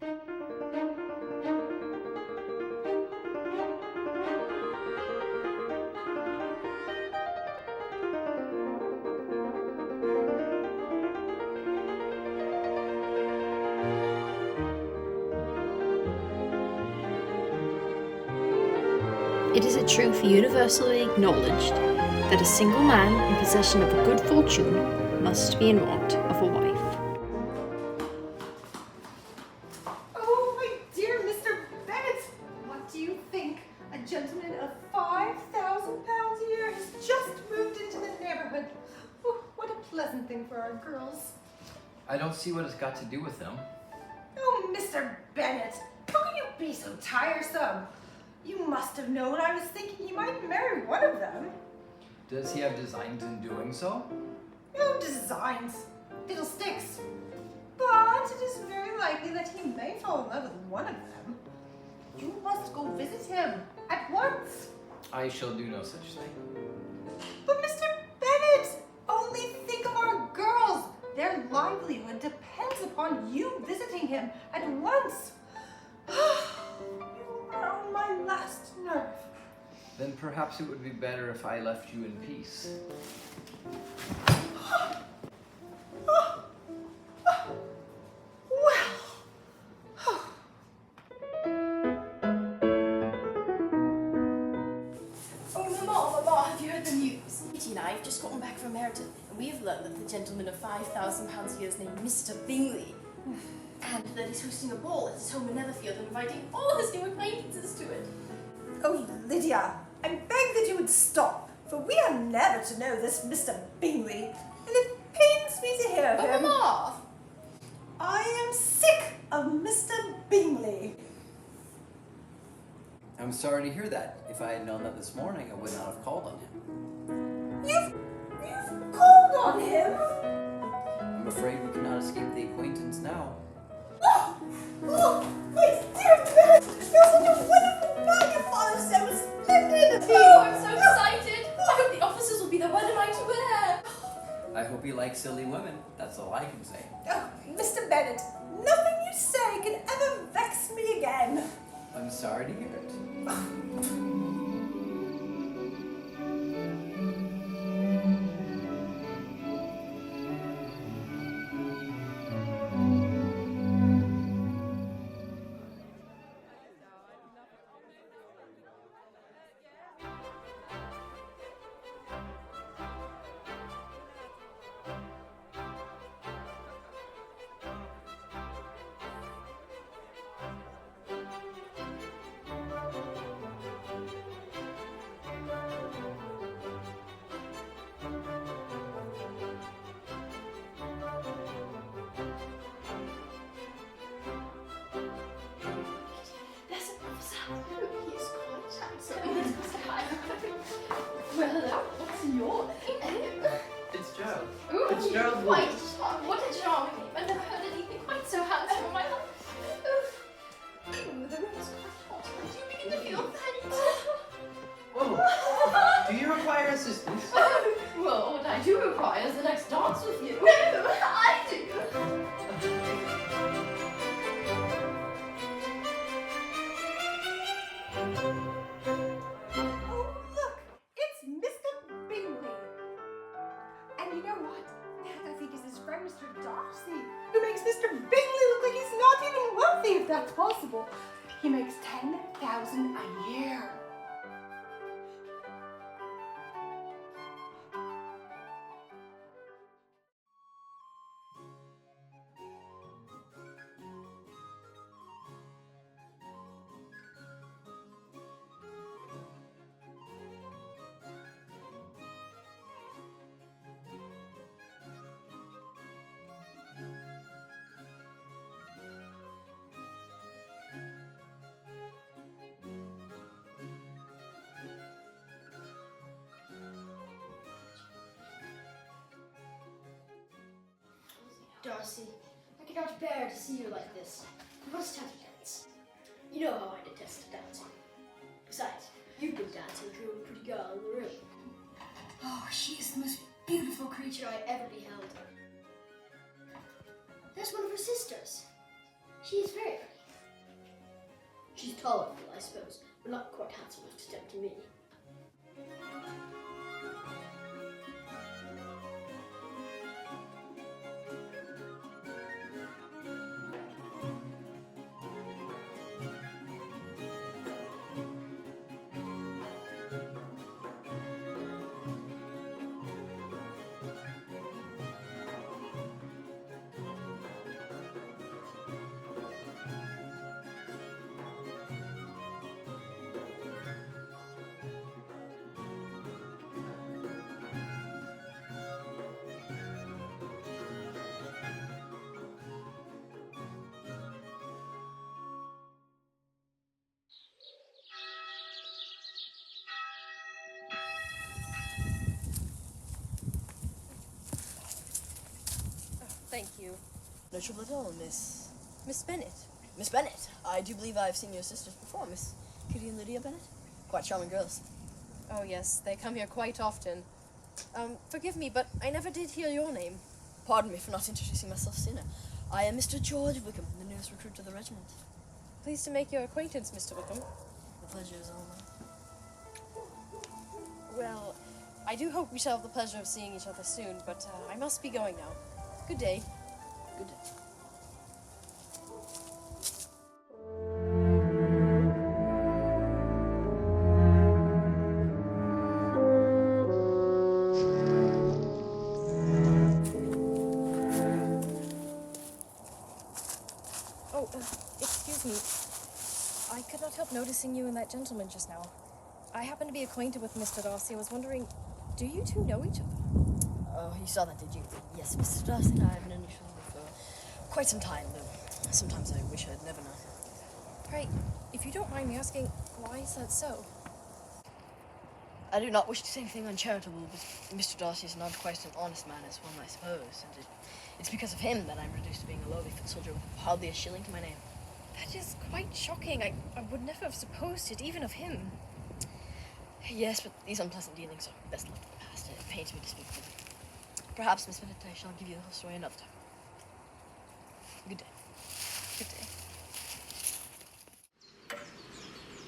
It is a truth universally acknowledged that a single man in possession of a good fortune must be in want of a wife. Oh, my dear Mr. Bennet, what do you think? A gentleman of £5,000 a year has just moved into the neighborhood. Oh, what a pleasant thing for our girls. I don't see what it's got to do with them. Oh, Mr. Bennet, how can you be so tiresome? You must have known I was thinking you might marry one of them. Does he have designs in doing so? No designs, fiddlesticks. But it is very likely that he may fall in love with one of them. You must go visit him at once. I shall do no such thing. But Mr. Bennet, only think of our girls. Their livelihood depends upon you visiting him at once. You are on my last nerve. Then perhaps it would be better if I left you in peace. Mama, have you heard the news? Kitty and I have just gotten back from Meryton, and we have learned that the gentleman of £5,000 a year is named Mr. Bingley, and that he's hosting a ball at his home in Netherfield and inviting all his new acquaintances to it. Oh, Lydia, I beg that you would stop, for we are never to know this Mr. Bingley, and it pains me to hear him. Mama! I am sick of Mr. Bingley. I'm sorry to hear that. If I had known that this morning, I would not have called on him. You've called on him? I'm afraid we cannot escape the acquaintance now. Oh, my dear Beth, you're such a wonderful man. Your father's so splendid. Oh, I'm so excited! I hope the officers will be there. What am I to wear? I hope he likes silly women. That's all I can say. Oh, Mr. Bennet, nothing you say can ever vex me again. I'm sorry to hear it. There's an officer. He is quite handsome. Let's go say hi. Well, hello. What's your name? It's Gerald. Ooh, It's Gerald. quite charming. What a charming name. I've never heard anything quite so handsome in my life. Ooh, the room is quite hot. I do begin to feel faint. Oh, do you require assistance? Well, what I do require is the next dance with you. No, I do. Oh, look, it's Mr. Bingley. And you know what? That, I think, is his friend, Mr. Darcy, who makes Mr. Bingley look like he's not even wealthy, if that's possible. He makes $10,000 a year. Darcy, I cannot bear to see you like this. You must have a dance. You know how I detest dancing. Besides, you've been dancing with a pretty girl in the room. Oh, she is the most beautiful creature I ever beheld. There's one of her sisters. She is very pretty. She's taller than you, I suppose, but not quite handsome enough to tempt me. Thank you. No trouble at all, Miss Bennett. Miss Bennett, I do believe I've seen your sisters before, Miss Kitty and Lydia Bennett. Quite charming girls. Oh yes, they come here quite often. Forgive me, but I never did hear your name. Pardon me for not introducing myself sooner. I am Mr. George Wickham, the newest recruit to the regiment. Pleased to make your acquaintance, Mr. Wickham. The pleasure is all mine. Well, I do hope we shall have the pleasure of seeing each other soon, but I must be going now. Good day. Good day. Oh, excuse me. I could not help noticing you and that gentleman just now. I happen to be acquainted with Mr. Darcy. I was wondering, do you two know each other? Oh, you saw that, did you? Yes, Mr. Darcy and I have been initially for quite some time, though sometimes I wish I'd never known. Pray, if you don't mind me asking, why is that so? I do not wish to say anything uncharitable, but Mr. Darcy is not quite an honest man as one, I suppose, and it's because of him that I'm reduced to being a lowly foot soldier with hardly a shilling to my name. That is quite shocking. I would never have supposed it, even of him. Yes, but these unpleasant dealings are best left in the past. It pains me to speak of them. Perhaps, Miss Bennett, I shall give you the whole story another time. Good day. Good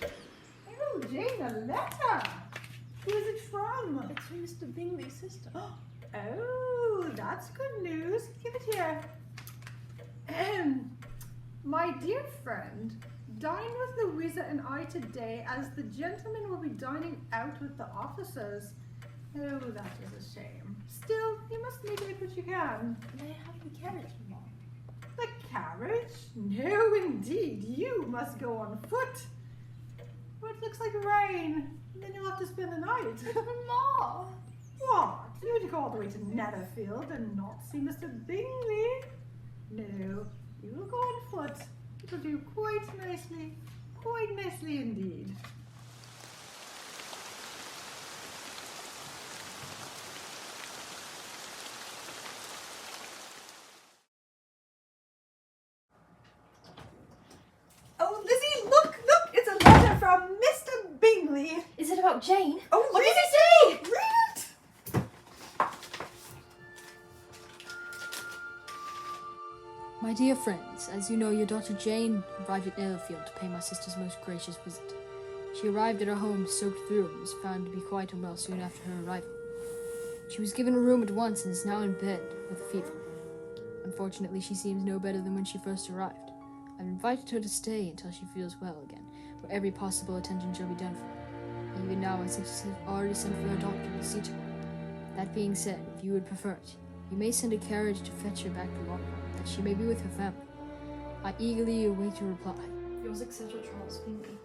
day. Oh, Jane, a letter. Who is it from? It's from Mr. Bingley's sister. Oh, that's good news. Give it here. My dear friend, dine with Louisa and I today, as the gentlemen will be dining out with the officers. Oh, that is a shame. Still, you must make it what you can. May I have the carriage, Mamma? The carriage? No, indeed. You must go on foot. Well, it looks like rain. Then you'll have to spend the night. Mamma! What? You would go all the way to Netherfield and not see Mr. Bingley? No, you will go on foot. It'll do quite nicely indeed. Oh, Lizzie, look! It's a letter from Mr. Bingley. Is it about Jane? Oh, What does it say? Read it! My dear friends, as you know, your daughter Jane arrived at Netherfield to pay my sister's most gracious visit. She arrived at her home soaked through and was found to be quite unwell soon after her arrival. She was given a room at once and is now in bed with a fever. Unfortunately, she seems no better than when she first arrived. I've invited her to stay until she feels well again, where every possible attention shall be done for her. Even now, my sisters have already sent for a doctor to see to her. That being said, if you would prefer it, you may send a carriage to fetch her back to London, that she may be with her family. I eagerly await your reply. Yours, etc. Charles Bingley.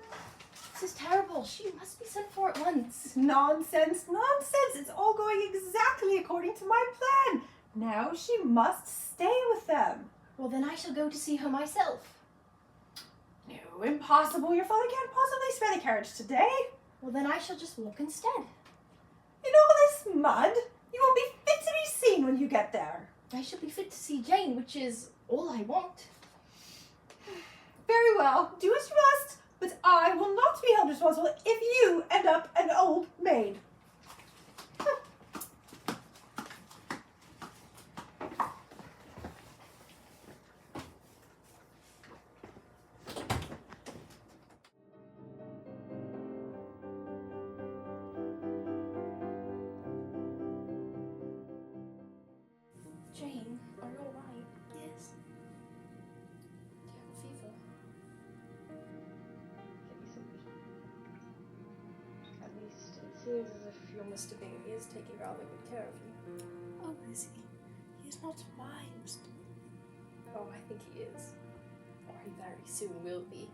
This is terrible. She must be sent for at once. Nonsense! It's all going exactly according to my plan. Now she must stay with them. Well, then I shall go to see her myself. No, impossible. Your father can't possibly spare the carriage today. Well, then I shall just walk instead. In all this mud, you won't be fit to be seen when you get there. I shall be fit to see Jane, which is all I want. Very well, do as you must, but I will not be held responsible if you end up an old maid. seems as if your Mr. Bingley is taking rather good care of you. Oh, is he? He is not mine. Oh, I think he is. Or he very soon will be.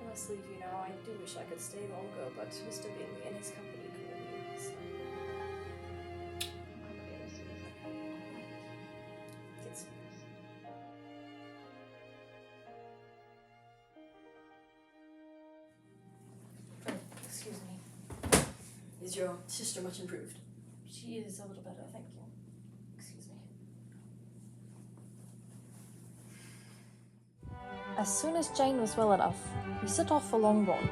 I must leave you now. I do wish I could stay longer, but Mr. Bingley and his company call me. So. Yes. Oh, excuse me. Is your sister much improved? She is a little better, thank you. Excuse me. As soon as Jane was well enough, we set off for Longbourn.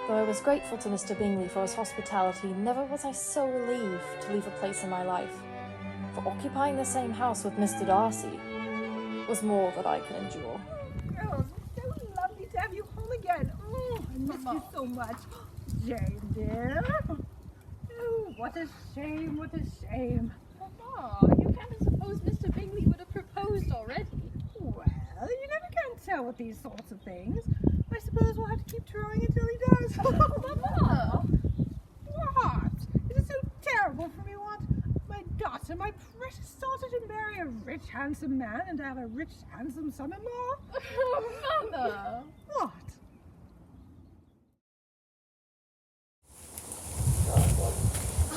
Though I was grateful to Mr. Bingley for his hospitality, never was I so relieved to leave a place in my life. For occupying the same house with Mr. Darcy was more that I could endure. Girls, it's so lovely to have you home again. Oh, I miss you so much. Jane, dear. Oh, what a shame, what a shame. Mama, you can't suppose Mr. Bingley would have proposed already. Well, you never can tell with these sorts of things. I suppose we'll have to keep trying until he does. Mama! What? Is it so terrible for me, what? My daughter, my precious daughter, to marry a rich, handsome man and to have a rich, handsome son-in-law? Oh, Mother! What?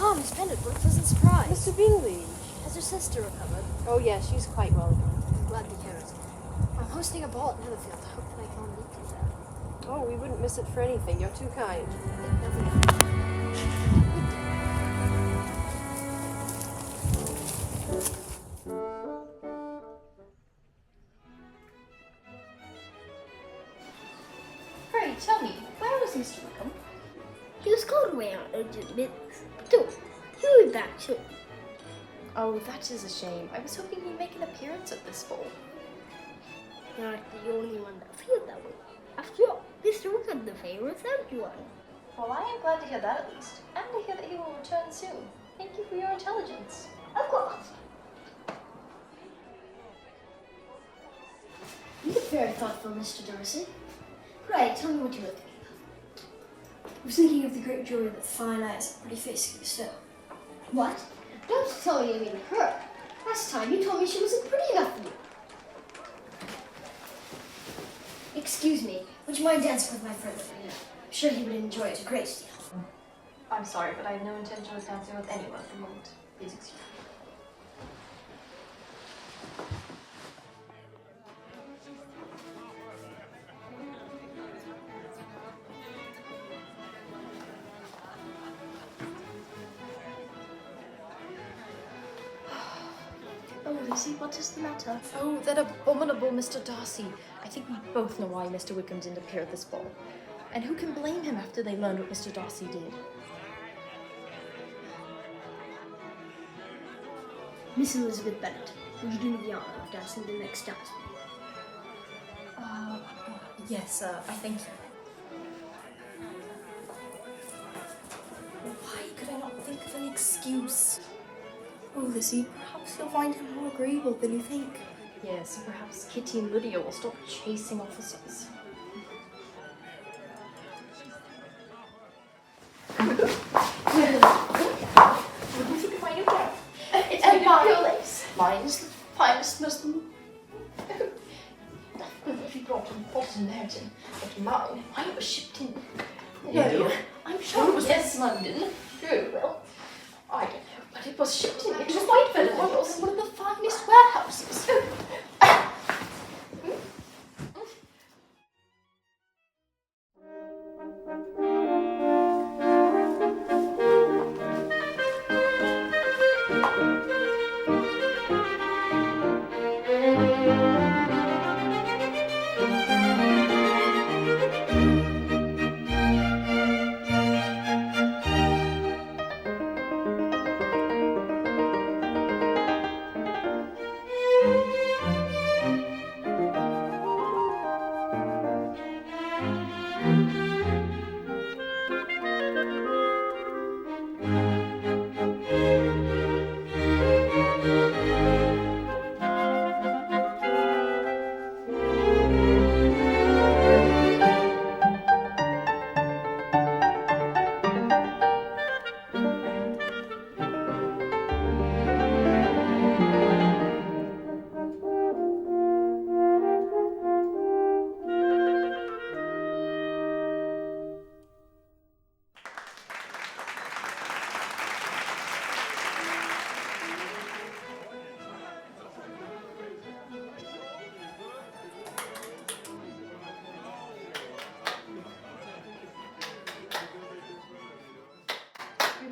Ah, Miss Bennet, what a pleasant surprise. Mr. Bingley! Has your sister recovered? Oh yes, she's quite well again. I'm glad to hear it. I'm hosting a ball at Netherfield. I hope that I can meet you there. Oh, we wouldn't miss it for anything. You're too kind. Pray, tell me, where was Mr. Wickham? He was called away on urgent business. But don't, he'll be back soon. Oh, that is a shame. I was hoping he'd make an appearance at this ball. You're not the only one that feels that way. After all, Mr. Wickham's the favourite of everyone. Well, I am glad to hear that at least, and to hear that he will return soon. Thank you for your intelligence. Of course. You look very thoughtful, Mr. Darcy. Pray, tell me what you were thinking of. I was thinking of the great Julia with fine eyes and pretty face still. What? Don't tell me you mean her. Last time you told me she wasn't pretty enough for you. Excuse me, would you mind dancing with my friend over here? I'm sure he would enjoy it a great deal. I'm sorry, but I have no intention of dancing with anyone at the moment. Please excuse me. Oh, Lizzie, what is the matter? Oh, that abominable Mr. Darcy. I think we both know why Mr. Wickham didn't appear at this ball. And who can blame him after they learned what Mr. Darcy did? Miss Elizabeth Bennet, would you do me the honour of dancing the next dance? Yes, I think so. Why could I not think of an excuse? Oh, Lizzie, perhaps you'll find him more agreeable than you think. Yes, perhaps Kitty and Lydia will stop chasing officers. What do you think of my new gown? It's made of pure lace. Mine is the finest muslin. If you brought an Austen Hampton, but mine was shipped in. No, I'm sure it was London. Very well. I don't know, but it was shipped in. It was white velvet models in one of the finest warehouses.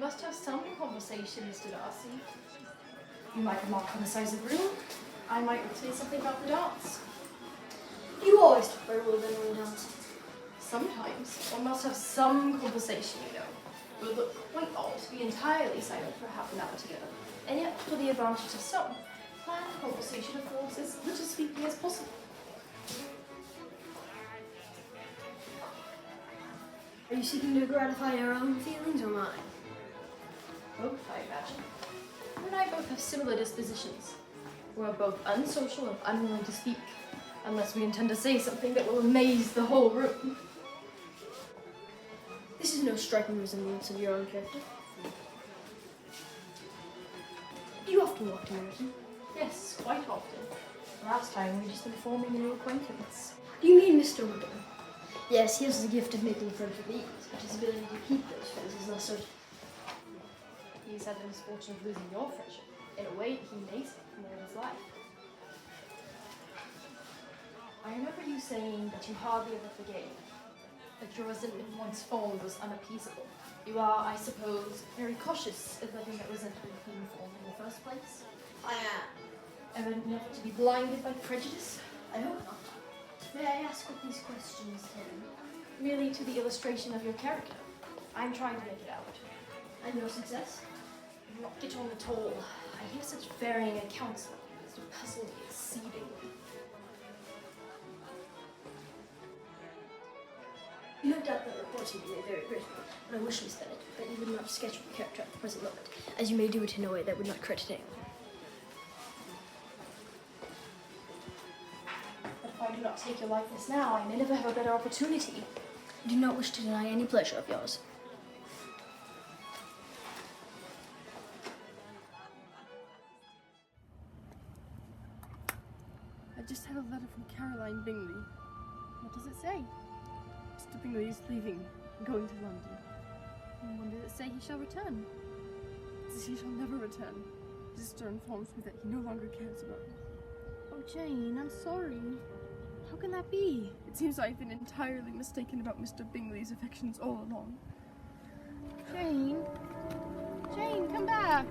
must have some conversation, Mr. Darcy. You might remark on the size of the room. I might say something about the dance. You always talk very well then when you dance. Sometimes one must have some conversation, you know. It would look quite odd to be entirely silent for half an hour together. And yet, for the advantage of some, planned conversation affords as little speaking as possible. Are you seeking to gratify your own feelings or mine? Both, I imagine. You and I both have similar dispositions. We are both unsocial and unwilling to speak, unless we intend to say something that will amaze the whole room. This is no striking resemblance of your own character. Do you often walk to Meryton? Yes, quite often. Last time we just been forming a new acquaintance. Do you mean Mr. Woodham? Yes, he has the gift of making friends with ease, but his ability to keep those friends is less certain. He's had the misfortune of losing your friendship. In a way, he makes it more of his life. I remember you saying that you hardly ever forgave, that your resentment once formed was unappeasable. You are, I suppose, very cautious of letting that resentment being formed in the first place. I am. Ever never to be blinded by prejudice? I hope not. May I ask what these questions tend? Merely to the illustration of your character. I'm trying to make it out. And no success? Not get on at all. I hear such varying accounts as to puzzle me exceedingly. No doubt that reports will be made very briefly, but I wish, Miss Bennet, that you would not sketch your character at the present moment, as you may do it in a way that would not credit anyone. But if I do not take your likeness now, I may never have a better opportunity. I do not wish to deny any pleasure of yours. I just had a letter from Caroline Bingley. What does it say? Mr. Bingley is leaving, going to London. And when did it say he shall return? It says he shall never return. His sister informs me that he no longer cares about me. Oh, Jane, I'm sorry. How can that be? It seems I've been entirely mistaken about Mr. Bingley's affections all along. Jane? Jane, come back!